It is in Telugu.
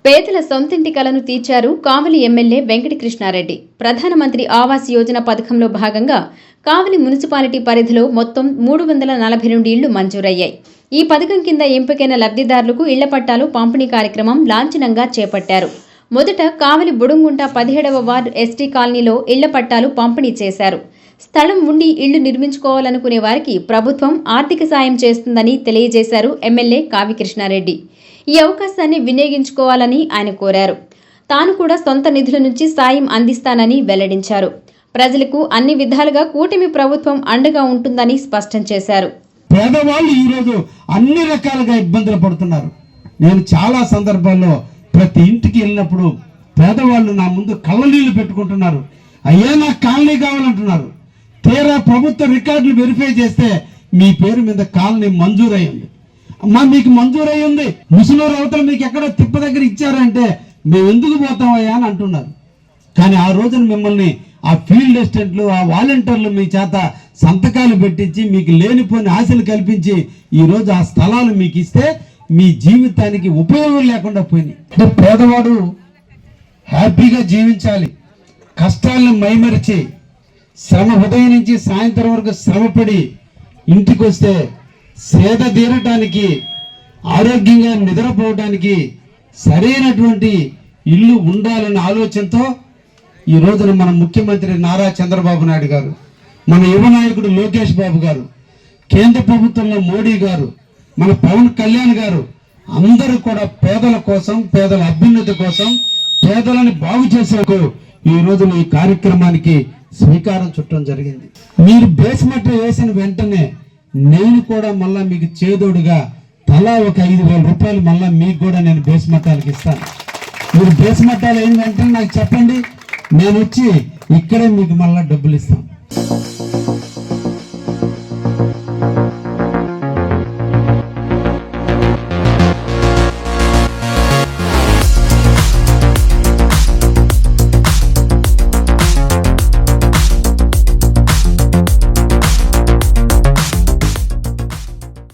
పేదల సొంతింటి కలను తీర్చారు కావలి ఎమ్మెల్యే వెంకట కృష్ణారెడ్డి. ప్రధానమంత్రి ఆవాస్ యోజన పథకంలో భాగంగా కావలి మున్సిపాలిటీ పరిధిలో మొత్తం 342 ఇళ్లు మంజూరయ్యాయి. ఈ పథకం కింద ఎంపికైన లబ్ధిదారులకు ఇళ్ల పట్టాలు పంపిణీ కార్యక్రమం లాంఛనంగా చేపట్టారు. మొదట కావలి బుడుంగుంట 17వ వార్డు ఎస్టీ కాలనీలో ఇళ్ల పట్టాలు పంపిణీ చేశారు. స్థలం ఉండి ఇళ్లు నిర్మించుకోవాలనుకునే వారికి ప్రభుత్వం ఆర్థిక సాయం చేస్తుందని తెలియజేశారు ఎమ్మెల్యే కావి కృష్ణారెడ్డి. ఈ అవకాశాన్ని వినియోగించుకోవాలని ఆయన కోరారు. తాను కూడా సొంత నిధుల నుంచి సాయం అందిస్తానని వెల్లడించారు. ప్రజలకు అన్ని విధాలుగా కూటమి ప్రభుత్వం అండగా ఉంటుందని స్పష్టం చేశారు. పేదవాళ్ళు ఈరోజు అన్ని రకాలుగా ఇబ్బందులు పడుతున్నారు. నేను చాలా సందర్భాల్లో ప్రతి ఇంటికి వెళ్ళినప్పుడు పేదవాళ్ళు నా ముందు కళ్ళనీళ్లు పెట్టుకుంటున్నారు. అయ్యా నాకు కాలనీ కావాలంటున్నారు. తీరా ప్రభుత్వ రికార్డులు వెరిఫై చేస్తే మీ పేరు మీద కాలనీ మంజూరయ్యింది. అమ్మా మీకు మంజూరయ్యింది, ముసలూరు అవతల మీకు ఎక్కడ తిప్ప దగ్గర ఇచ్చారంటే మేము ఎందుకు పోతామయ్యా అని అంటున్నారు. కానీ ఆ రోజున మిమ్మల్ని ఆ ఫీల్డ్ అసిస్టెంట్లు, ఆ వాలంటీర్లు మీ చేత సంతకాలు పెట్టించి మీకు లేనిపోని ఆశలు కల్పించి ఈరోజు ఆ స్థలాలు మీకు ఇస్తే మీ జీవితానికి ఉపయోగం లేకుండా పోయినాయి. అంటే పేదవాడు హ్యాపీగా జీవించాలి, కష్టాలను మైమరిచి శ్రమ ఉదయం నుంచి సాయంత్రం వరకు శ్రమపడి ఇంటికి వస్తే సేద తీరటానికి, ఆరోగ్యంగా నిద్రపోవడానికి సరైనటువంటి ఇల్లు ఉండాలన్న ఆలోచనతో ఈ రోజున మన ముఖ్యమంత్రి నారా చంద్రబాబు నాయుడు గారు, మన యువ నాయకుడు లోకేష్ బాబు గారు, కేంద్ర ప్రభుత్వంలో మోడీ గారు, మన పవన్ కళ్యాణ్ గారు అందరూ కూడా పేదల కోసం, పేదల అభ్యున్నతి కోసం, పేదలను బాగు చేసేందుకు ఈ రోజున ఈ కార్యక్రమానికి శ్రీకారం చుట్టడం జరిగింది. మీరు బేస్మెంట్ వేసిన వెంటనే నేను కూడా మళ్ళా మీకు చేదోడుగా తలా ఒక 5,000 రూపాయలు మళ్ళా మీకు కూడా నేను బేస్మట్టాలకు ఇస్తాను. మీరు బేస్మట్టాలు అయిన వెంటనే నాకు చెప్పండి, నేను వచ్చి ఇక్కడే మీకు మళ్ళా డబ్బులు ఇస్తాను.